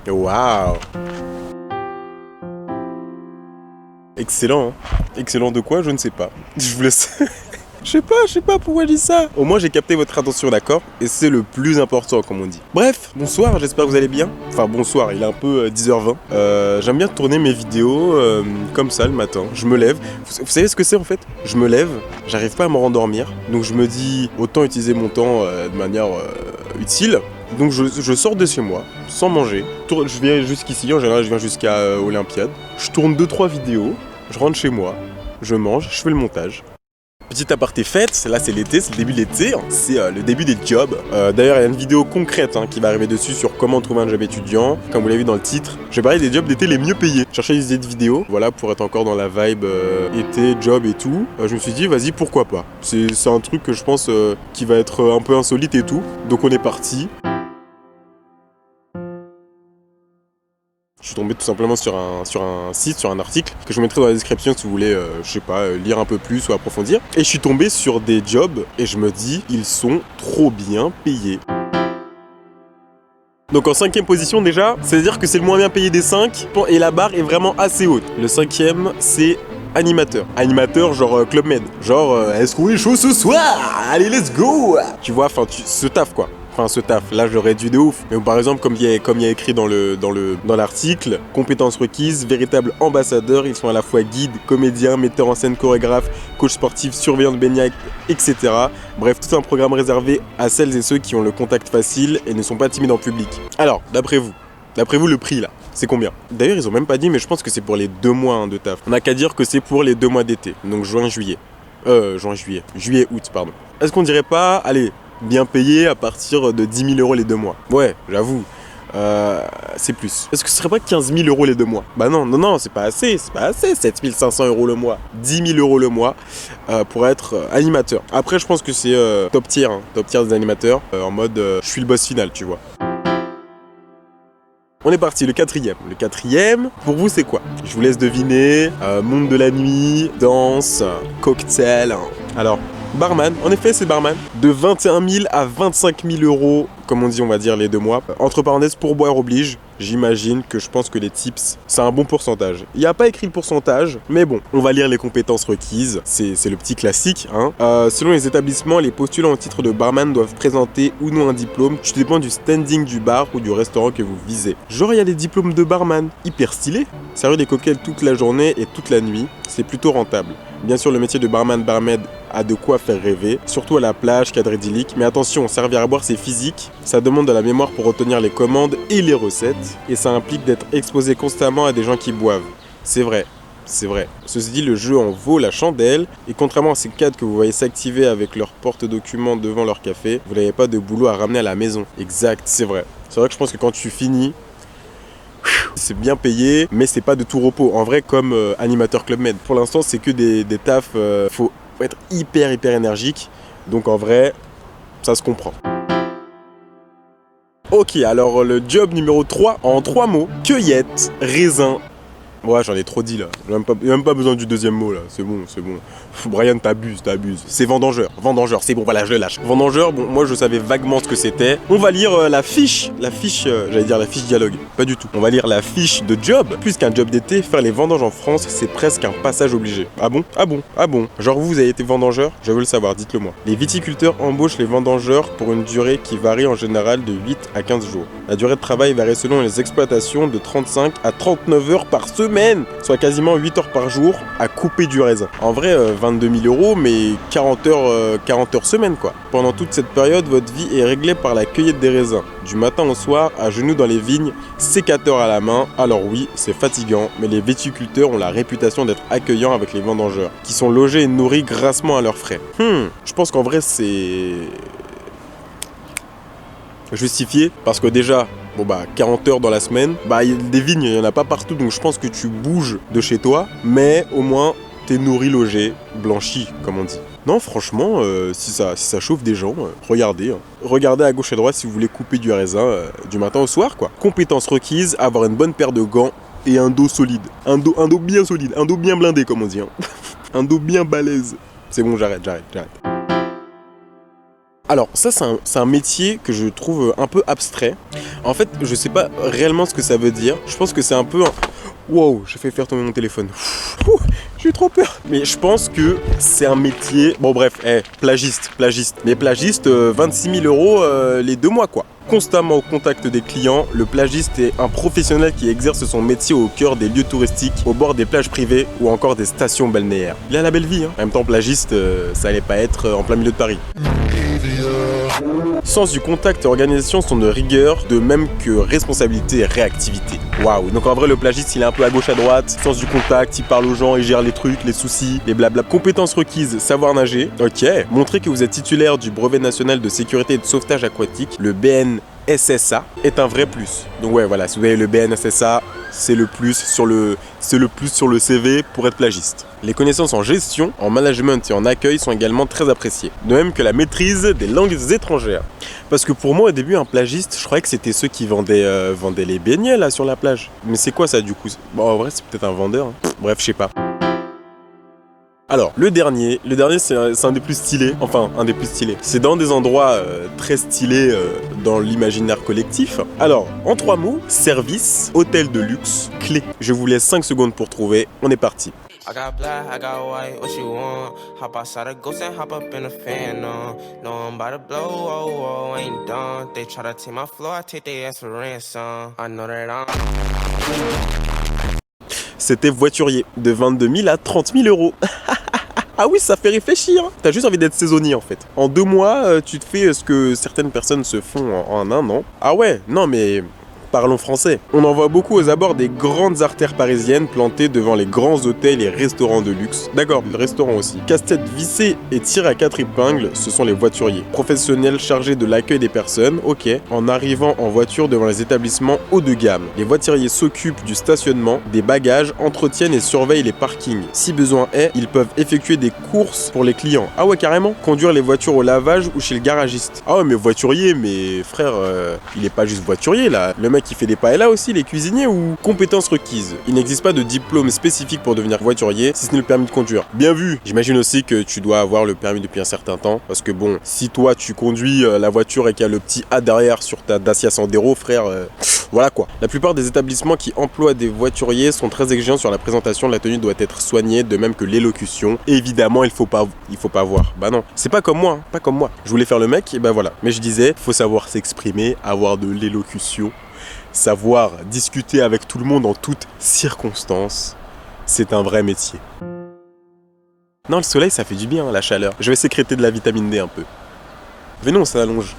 Waouh. Excellent, hein. Excellent de quoi, je ne sais pas. Je vous laisse... Je sais pas pourquoi je dis ça. Au moins j'ai capté votre attention, d'accord? Et c'est le plus important, comme on dit. Bref, bonsoir, j'espère que vous allez bien. Enfin bonsoir, il est un peu 10h20. J'aime bien tourner mes vidéos comme ça le matin. Je me lève. Vous savez ce que c'est en fait? Je me lève, j'arrive pas à me rendormir. Donc je me dis, autant utiliser mon temps de manière utile. Donc je sors de chez moi, sans manger. Je viens jusqu'ici, en général je viens jusqu'à Olympiade. Je tourne 2-3 vidéos, je rentre chez moi, je mange, je fais le montage. Petit aparté fête, là c'est l'été, c'est le début de l'été, hein. C'est le début des jobs. D'ailleurs il y a une vidéo concrète qui va arriver dessus sur comment trouver un job étudiant, comme vous l'avez vu dans le titre. Je vais parler des jobs d'été les mieux payés. Je cherchais des idées de vidéos, voilà, pour être encore dans la vibe été, job et tout. Je me suis dit vas-y pourquoi pas. C'est un truc que je pense qui va être un peu insolite et tout. Donc on est parti. Je suis tombé tout simplement sur un site, sur un article que je vous mettrai dans la description si vous voulez, je sais pas, lire un peu plus ou approfondir. Et je suis tombé sur des jobs et je me dis, ils sont trop bien payés. Donc en 5e position déjà, c'est-à-dire que c'est le moins bien payé des 5 et la barre est vraiment assez haute. Le 5e, c'est animateur. Animateur genre Club Med. Genre, est-ce qu'on est chaud ce soir? Allez, let's go! Tu vois, enfin, ce taf quoi. Enfin, ce taf, là je le réduis de ouf. Mais par exemple, comme il y a écrit dans l'article, compétences requises, véritable ambassadeur, ils sont à la fois guide, comédien, metteur en scène, chorégraphe, coach sportif, surveillant de baignade, etc. Bref, tout un programme réservé à celles et ceux qui ont le contact facile et ne sont pas timides en public. Alors, d'après vous, le prix là, c'est combien? D'ailleurs, ils ont même pas dit, mais je pense que c'est pour les 2 mois de taf. On n'a qu'à dire que c'est pour les 2 mois d'été, donc juillet, août, pardon. Est-ce qu'on dirait pas, allez, bien payé à partir de 10 000 € les 2 mois? Ouais, j'avoue. C'est plus. Est-ce que ce serait pas 15 000 € les 2 mois? Bah non, c'est pas assez. 7 500 € le mois, 10 000 € le mois pour être animateur. Après, je pense que c'est top tier des animateurs, en mode je suis le boss final, tu vois. On est parti, le 4e. Le 4e, pour vous, c'est quoi? Je vous laisse deviner. Monde de la nuit, danse, cocktail. Alors, barman, en effet c'est barman, de 21 000 à 25 000 €, comme on dit, on va dire les 2 mois. Entre parenthèses, pourboire oblige, j'imagine que je pense que les tips, c'est un bon pourcentage. Il n'y a pas écrit le pourcentage, mais bon, on va lire les compétences requises, c'est le petit classique. Selon les établissements, les postulants au titre de barman doivent présenter ou non un diplôme, tout dépend du standing du bar ou du restaurant que vous visez. Genre il y a des diplômes de barman, hyper stylé. Servir des cocktails toute la journée et toute la nuit, c'est plutôt rentable. Bien sûr, le métier de barman-barmaid a de quoi faire rêver, surtout à la plage, cadre idyllique. Mais attention, servir à boire, c'est physique. Ça demande de la mémoire pour retenir les commandes et les recettes. Et ça implique d'être exposé constamment à des gens qui boivent. C'est vrai. Ceci dit, le jeu en vaut la chandelle. Et contrairement à ces cadres que vous voyez s'activer avec leur porte-documents devant leur café, vous n'avez pas de boulot à ramener à la maison. Exact, c'est vrai. C'est vrai que je pense que quand tu finis, c'est bien payé, mais c'est pas de tout repos. En vrai, comme animateur Club Med. Pour l'instant, c'est que des tafs. Faut être hyper énergique. Donc en vrai, ça se comprend. Ok, alors le job numéro 3, en 3 mots. Cueillette, raisin. Ouais, j'en ai trop dit là. J'ai même pas besoin du deuxième mot là. C'est bon. Brian, t'abuses. C'est vendangeur, c'est bon, voilà, je le lâche. Vendangeur, bon, moi je savais vaguement ce que c'était. On va lire la fiche, j'allais dire la fiche dialogue. Pas du tout. On va lire la fiche de job. Puisqu'un job d'été, faire les vendanges en France, c'est presque un passage obligé. Ah bon. Genre vous avez été vendangeur? Je veux le savoir, dites-le moi. Les viticulteurs embauchent les vendangeurs pour une durée qui varie en général de 8 à 15 jours. La durée de travail varie selon les exploitations de 35 à 39 heures par semaine, soit quasiment 8 heures par jour à couper du raisin. En vrai, 22 000 €, mais 40 heures semaine quoi. Pendant toute cette période, votre vie est réglée par la cueillette des raisins. Du matin au soir, à genoux dans les vignes, sécateur à la main. Alors oui, c'est fatigant, mais les viticulteurs ont la réputation d'être accueillants avec les vendangeurs, qui sont logés et nourris grassement à leurs frais. Je pense qu'en vrai, c'est justifié, parce que déjà, 40 heures dans la semaine, des vignes, il n'y en a pas partout, donc je pense que tu bouges de chez toi, mais au moins, t'es nourri, logé, blanchi, comme on dit. Non, franchement, si ça chauffe des gens, regardez. Regardez à gauche et à droite si vous voulez couper du raisin du matin au soir, quoi. Compétences requises, avoir une bonne paire de gants et un dos solide. Un dos bien solide, un dos bien blindé, comme on dit. Un dos bien balèze. C'est bon, j'arrête. Alors ça c'est un métier que je trouve un peu abstrait. En fait je sais pas réellement ce que ça veut dire. Je pense que c'est un peu un... Wow, j'ai fait faire tomber mon téléphone. J'ai eu trop peur. Mais je pense que c'est un métier... Bon bref, plagiste. Mais plagiste, 26 000 euros les 2 mois quoi. Constamment au contact des clients, le plagiste est un professionnel qui exerce son métier au cœur des lieux touristiques, au bord des plages privées ou encore des stations balnéaires. Il a la belle vie, hein. En même temps, plagiste, ça allait pas être en plein milieu de Paris. Sens du contact et organisation sont de rigueur, de même que responsabilité et réactivité. Waouh, donc en vrai le plagiste il est un peu à gauche à droite, sens du contact, il parle aux gens, il gère les trucs, les soucis, les blabla. Compétences requises, savoir nager, ok. Montrer que vous êtes titulaire du brevet national de sécurité et de sauvetage aquatique, le BNSSA, est un vrai plus. Donc ouais voilà, si vous avez le BNSSA, c'est le plus sur le CV pour être plagiste. Les connaissances en gestion, en management et en accueil sont également très appréciées. De même que la maîtrise des langues étrangères. Parce que pour moi au début un plagiste, je croyais que c'était ceux qui vendaient les beignets là sur la plage. Mais c'est quoi ça du coup? Bon en vrai c'est peut-être un vendeur. Hein. Bref je sais pas. Alors, le dernier c'est un des plus stylés, enfin un des plus stylés. C'est dans des endroits très stylés dans l'imaginaire collectif. Alors, en 3 mots, service, hôtel de luxe, clé. Je vous laisse 5 secondes pour trouver, on est parti. I got black, I got white, what you want? Hop outside a ghost and hop up in a fan, no. No, I'm about to blow, oh, ain't done. They try to take my floor, I take their ass for ransom. I know that I'm... C'était voiturier, de 22 000 à 30 000 euros. Ah oui, ça fait réfléchir. T'as juste envie d'être saisonnier en fait. En 2 mois, tu te fais ce que certaines personnes se font en 1 an. Ah ouais, non mais... Parlons français. On en voit beaucoup aux abords des grandes artères parisiennes plantées devant les grands hôtels et restaurants de luxe. D'accord, le restaurant aussi. Casse-tête vissé et tiré à 4 épingles, ce sont les voituriers. Professionnels chargés de l'accueil des personnes, ok, en arrivant en voiture devant les établissements haut de gamme. Les voituriers s'occupent du stationnement, des bagages, entretiennent et surveillent les parkings. Si besoin est, ils peuvent effectuer des courses pour les clients. Ah ouais, carrément. Conduire les voitures au lavage ou chez le garagiste. Ah ouais, mais voiturier, mais frère, il est pas juste voiturier là. Le mec qui fait des paellas aussi, les cuisiniers ou compétences requises. Il n'existe pas de diplôme spécifique pour devenir voiturier, si ce n'est le permis de conduire. Bien vu. J'imagine aussi que tu dois avoir le permis depuis un certain temps, parce que bon, si toi tu conduis la voiture et qu'il y a le petit A derrière sur ta Dacia Sandero, frère, voilà quoi. La plupart des établissements qui emploient des voituriers sont très exigeants sur la présentation, la tenue doit être soignée, de même que l'élocution. Évidemment, il faut pas voir. Bah non, c'est pas comme moi, hein, pas comme moi. Je voulais faire le mec, et bah voilà. Mais je disais, faut savoir s'exprimer, avoir de l'élocution. Savoir discuter avec tout le monde en toutes circonstances, c'est un vrai métier. Non, le soleil, ça fait du bien, la chaleur. Je vais sécréter de la vitamine D un peu. Mais non, ça allonge.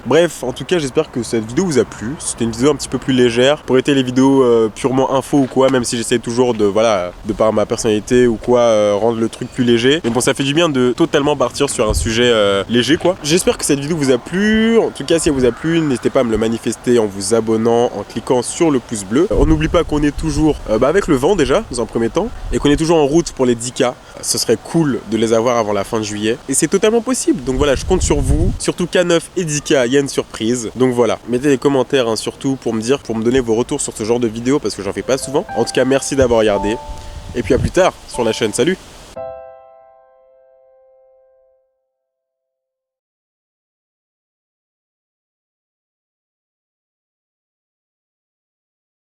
Bref, en tout cas, j'espère que cette vidéo vous a plu. C'était une vidéo un petit peu plus légère. Pour éviter les vidéos purement info ou quoi, même si j'essaie toujours de, voilà, de par ma personnalité ou quoi, rendre le truc plus léger. Mais bon, ça fait du bien de totalement partir sur un sujet léger, quoi. J'espère que cette vidéo vous a plu. En tout cas, si elle vous a plu, n'hésitez pas à me le manifester en vous abonnant, en cliquant sur le pouce bleu. On n'oublie pas qu'on est toujours avec le vent déjà, dans un premier temps, et qu'on est toujours en route pour les 10K. Ce serait cool de les avoir avant la fin de juillet. Et c'est totalement possible. Donc voilà, je compte sur vous. Surtout K9 et 10K, il y a une surprise. Donc voilà, mettez des commentaires hein, surtout pour me donner vos retours sur ce genre de vidéo parce que j'en fais pas souvent. En tout cas, merci d'avoir regardé. Et puis à plus tard sur la chaîne. Salut!